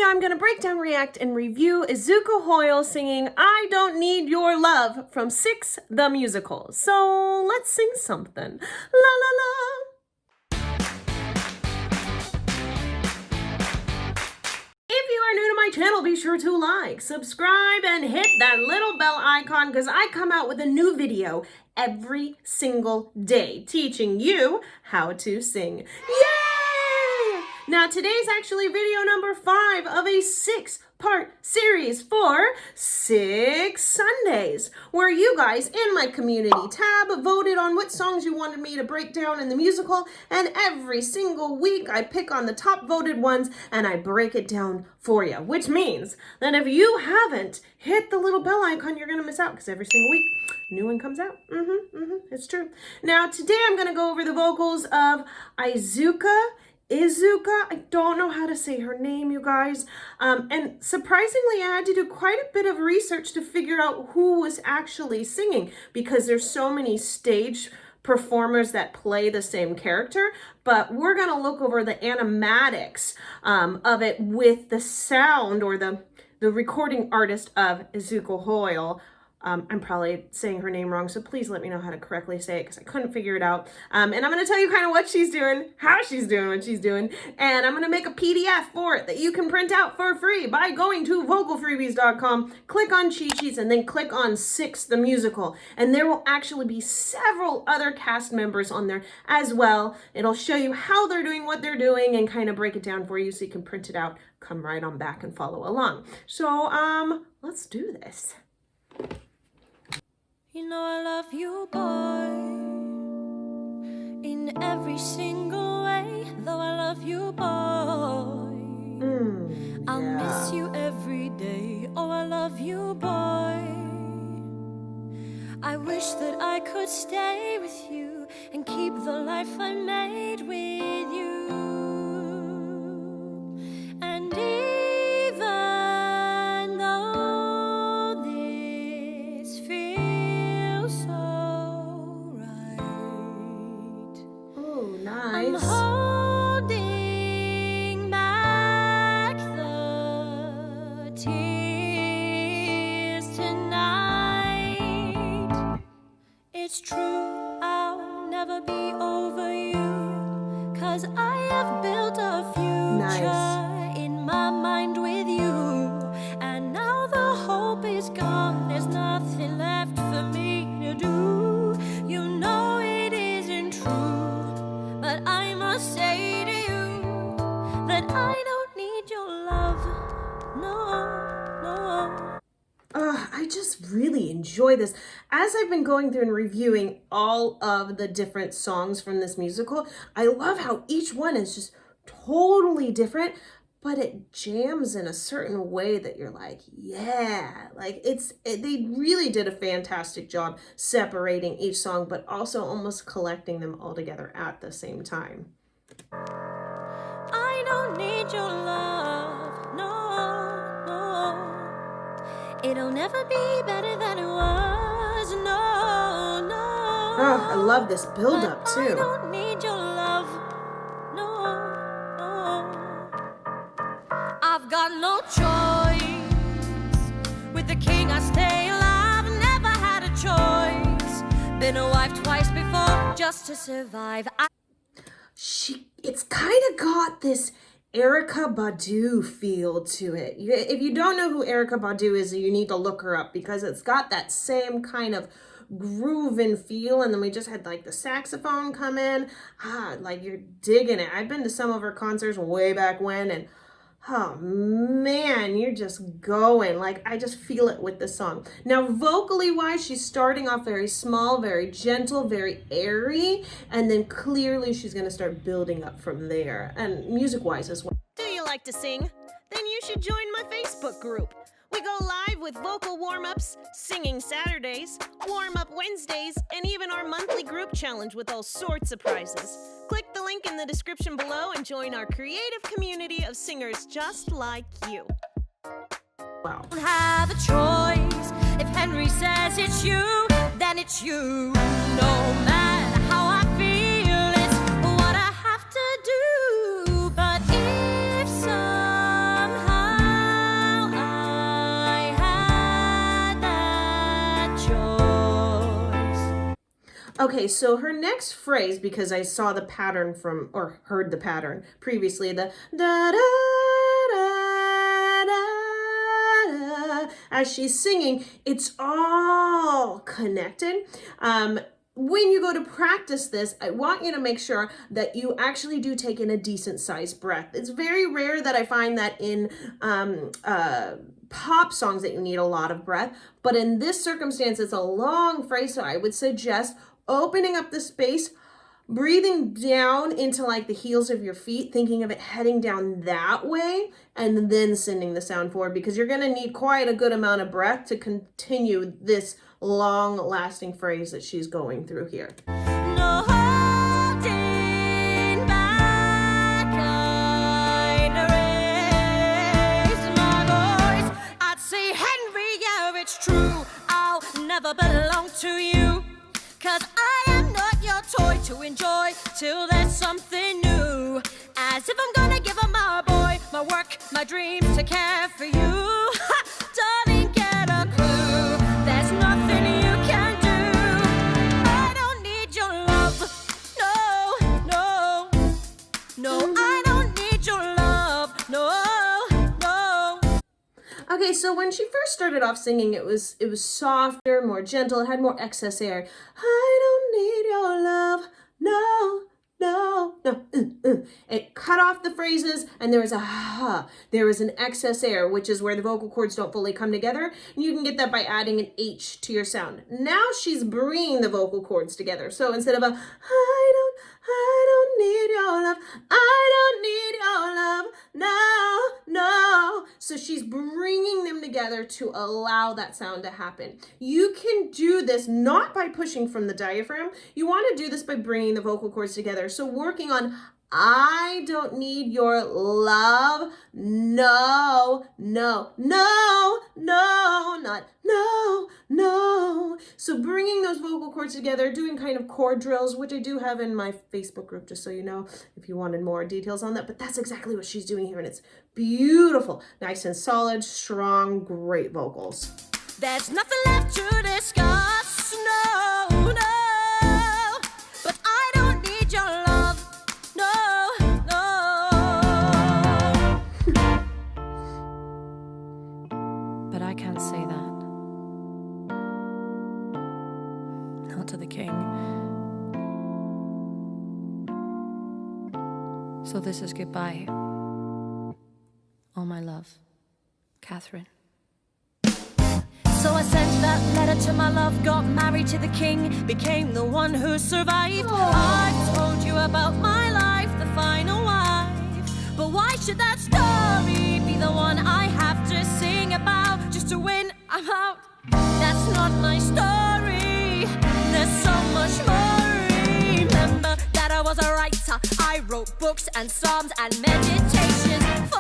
I'm going to break down, react, and review Izuku Hoyle singing I Don't Need Your Love from Six the Musical. So let's sing something. La la la. If you are new to my channel, be sure to like, subscribe, and hit that little bell icon because I come out with a new video every single day teaching you how to sing. Yay! Now today's actually video number 5 of a 6-part series for 6 Sundays, where you guys in my community tab voted on what songs you wanted me to break down in the musical, and every single week I pick on the top voted ones and I break it down for you, which means that if you haven't hit the little bell icon, you're gonna miss out because every single week new one comes out. It's true. Now today I'm gonna go over the vocals of Izuka, I don't know how to say her name, you guys. And surprisingly, I had to do quite a bit of research to figure out who was actually singing because there's so many stage performers that play the same character. But we're going to look over the animatics of it with the sound or the recording artist of Izuku Hoyle. I'm probably saying her name wrong, so please let me know how to correctly say it because I couldn't figure it out. And I'm going to tell you kind of what she's doing, how she's doing what she's doing, and I'm going to make a PDF for it that you can print out for free by going to vocalfreebies.com, click on cheat sheets, and then click on 6 the musical. And there will actually be several other cast members on there as well. It'll show you how they're doing what they're doing and kind of break it down for you so you can print it out, come right on back and follow along. So, let's do this. You know I love you, boy, in every single way. Though I love you, boy, I'll miss you every day. Oh, I love you, boy. I wish that I could stay with you and keep the life I made with you. And even though this feels so right, I'm Nice. holding back the tears tonight. It's true, I'll never be over you, 'cause I have built a future in my mind with you. And now the hope is gone, there's nothing left for me to do. You know it isn't true, but I must say to you that I don't need your love, no, no. I just really enjoy this. As I've been going through and reviewing all of the different songs from this musical, I love how each one is just totally different, but it jams in a certain way that you're like, yeah, like they really did a fantastic job separating each song, but also almost collecting them all together at the same time. I don't need your love, no, no. It'll never be better than it was, no, no. Oh, I love this build up I too. don't need your love, no, no. I've got no choice. With the king I stay alive, never had a choice. Been a wife twice before just to survive. It's kind of got this Erykah Badu feel to it. If you don't know who Erykah Badu is, you need to look her up because it's got that same kind of groove and feel. And then we just had like the saxophone come in. Like you're digging it. I've been to some of her concerts way back when, and oh man, you're just going. Like I just feel it with the song. Now vocally wise, she's starting off very small, very gentle, very airy, and then clearly she's gonna start building up from there, and music wise as well. Do you like to sing? Then you should join my Facebook group. We go live with vocal warm-ups, singing Saturdays, warm-up Wednesdays, and even our monthly group challenge with all sorts of prizes. Click the link in the description below and join our creative community of singers just like you. Wow. Don't have a choice. If Henry says it's you, then it's you. No matter how I feel, it's what I have to do. But if somehow Okay, so her next phrase, because I saw the pattern from, or heard the pattern previously, the da da da da, as she's singing, it's all connected. When you go to practice this, I want you to make sure that you actually do take in a decent sized breath. It's very rare that I find that in pop songs that you need a lot of breath, but in this circumstance, it's a long phrase, so I would suggest opening up the space, breathing down into like the heels of your feet, thinking of it heading down that way, and then sending the sound forward, because you're going to need quite a good amount of breath to continue this long lasting phrase that she's going through here. No holding back, I'd raise my voice. I'd say, Henry, yeah, it's true, I'll never belong to you, 'cause I am not your toy to enjoy till there's something new. As if I'm gonna give up my boy, my work, my dreams to care for you. Ha! Darling, get a clue, there's nothing you can do. I don't need your love, no, no, no, I don't need your love, no, no. Okay, so when she first started off singing, it was softer, more gentle, it had more excess air. I don't need your love, no, no, no. It cut off the phrases, and there was a there was an excess air, which is where the vocal cords don't fully come together. And you can get that by adding an H to your sound. Now she's bringing the vocal cords together. So instead of a I don't need your love, I don't need your love, no, no. So she's bringing them together to allow that sound to happen. You can do this not by pushing from the diaphragm. You want to do this by bringing the vocal cords together. So working on I don't need your love, no, no, no, no, not no, no. So bringing those vocal cords together, doing kind of chord drills, which I do have in my Facebook group, just so you know, if you wanted more details on that. But that's exactly what she's doing here, and it's beautiful. Nice and solid, strong, great vocals. There's nothing left to discuss, no, no. But I don't need your love, no, no. But I can't say that. Not to the king. So this is goodbye. All my love, Catherine. So I sent that letter to my love, got married to the king, became the one who survived. I've told you about my life, the final wife. But why should that story be the one I have to sing about? Just to win, I'm out. That's not my story. There's so much more. Remember that I was a writer. I wrote books and psalms and meditations.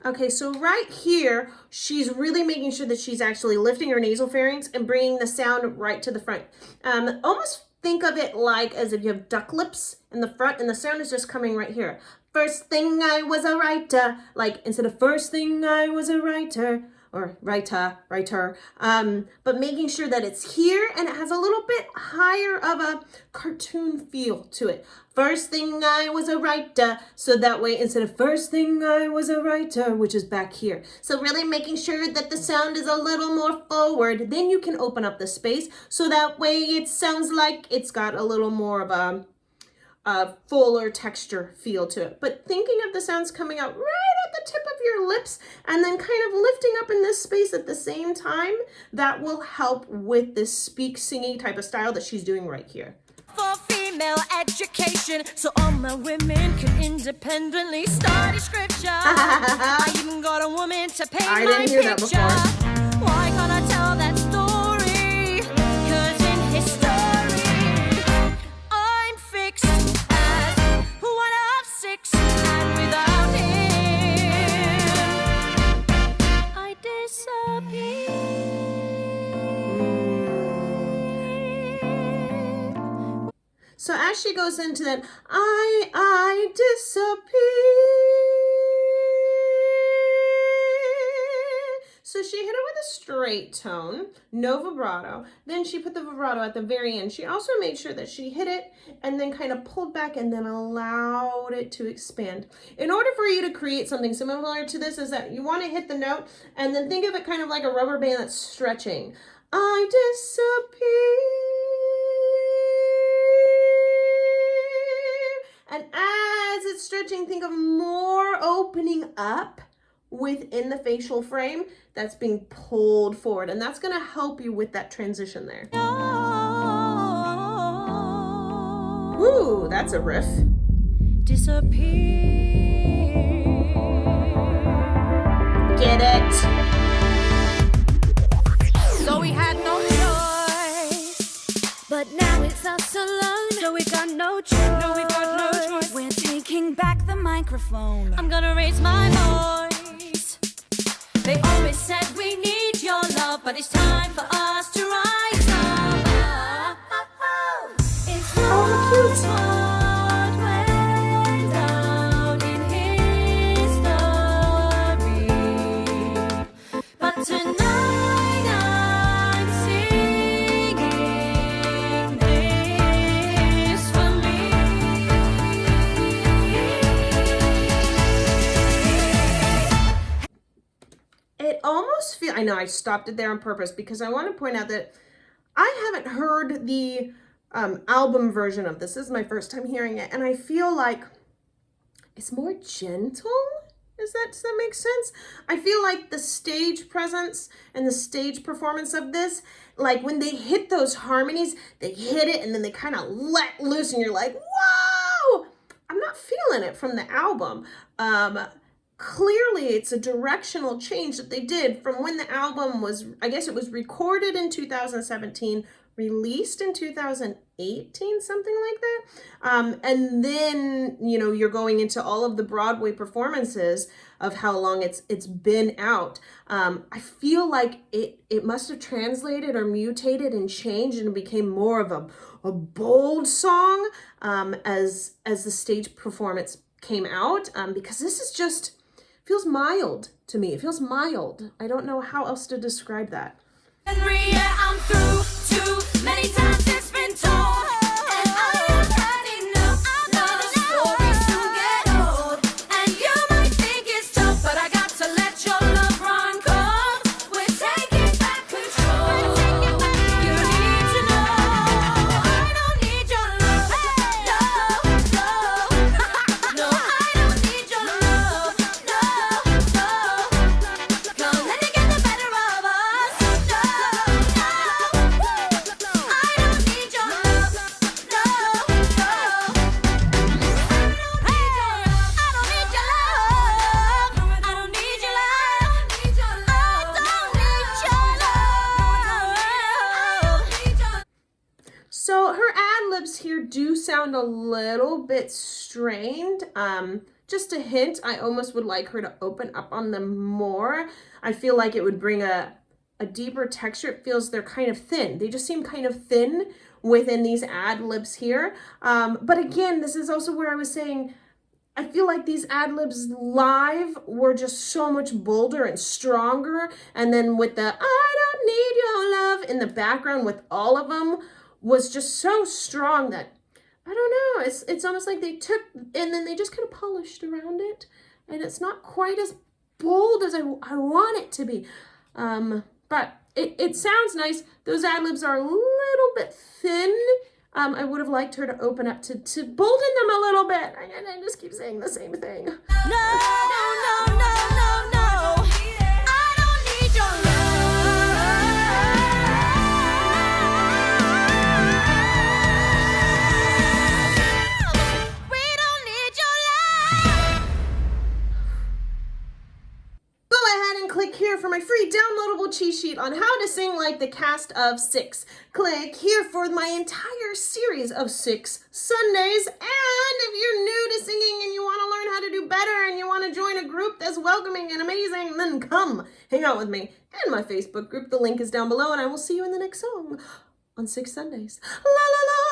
Okay, so right here, she's really making sure that she's actually lifting her nasal pharynx and bringing the sound right to the front. Almost think of it like as if you have duck lips in the front and the sound is just coming right here. First thing I was a writer, like instead of first thing I was a writer, or writer, but making sure that it's here and it has a little bit higher of a cartoon feel to it. First thing I was a writer, so that way instead of first thing I was a writer, which is back here. So really making sure that the sound is a little more forward. Then you can open up the space so that way it sounds like it's got a little more of a fuller texture feel to it. But thinking of the sounds coming out right at the tip of your lips and then kind of lifting up in this space at the same time, that will help with this speak singing type of style that she's doing right here. For female education, so all my women can independently study scripture. I even got a woman to paint I my didn't hear picture. that before. Why can't I tell that story? 'Cause in history, I'm fixed as one of six, and without him, I disappear. So as she goes into that, I disappear. So she hit it with a straight tone, no vibrato. Then she put the vibrato at the very end. She also made sure that she hit it and then kind of pulled back and then allowed it to expand. In order for you to create something similar to this is that you want to hit the note and then think of it kind of like a rubber band that's stretching. I disappear. And as it's stretching, think of more opening up within the facial frame that's being pulled forward. And that's going to help you with that transition there. Ooh, that's a riff. Disappear. Get it? So we had no choice, but now it's us alone. So we've got no choice. No, we've got no choice. We're taking back the microphone. I'm gonna raise my voice. They always said we need your love, but it's time for us to rise up. It's cute. what went down in history, but tonight I'm singing this for me. It almost feels, I know I stopped it there on purpose because I want to point out that I haven't heard the album version of this. This is my first time hearing it, and I feel like it's more gentle. Does that make sense? I feel like the stage presence and the stage performance of this, like when they hit those harmonies, they hit it and then they kind of let loose and you're like, whoa! I'm not feeling it from the album. Clearly it's a directional change that they did from when the album was, I guess it was recorded in 2017, released in 2018, something like that. And then, you know, you're going into all of the Broadway performances of how long it's been out. I feel like it must have translated or mutated and changed and became more of a bold song as the stage performance came out, because this is just, feels mild to me. It feels mild. I don't know how else to describe that. Every year I'm through too many times it's been told, and I've had enough. Now the stories soon get old, and you might think it's tough, but I got to let your love run cold. We're taking back control. You need to know I don't need your love. No, no, no, I don't need your love. No, no, come let it get the better of us. No, no, I don't need your love. No, no, I don't need your love. I don't need your love. I don't need your love. So her ad-libs here do sound a little bit strained. Just a hint, I almost would like her to open up on them more. I feel like it would bring a deeper texture. It feels they're kind of thin. They just seem kind of thin within these ad-libs here. But again, this is also where I was saying, I feel like these ad-libs live were just so much bolder and stronger. And then with the I don't need your love in the background with all of them was just so strong that, I don't know, it's almost like they took and then they just kind of polished around it. And it's not quite as bold as I want it to be. But it sounds nice. Those ad-libs are a little bit thin. I would have liked her to open up to bolden them a little bit. I just keep saying the same thing. No, no, no, no, no, no. I don't need your love. We don't need your love. Go ahead and click here for my free downloadable cheat sheet on how to sing like the cast of 6. Click here for my entire series of 6 Sundays. And if you're new to singing and you want to learn how to do better and you want to join a group that's welcoming and amazing, then come hang out with me in my Facebook group. The link is down below, and I will see you in the next song on 6 Sundays. La la la.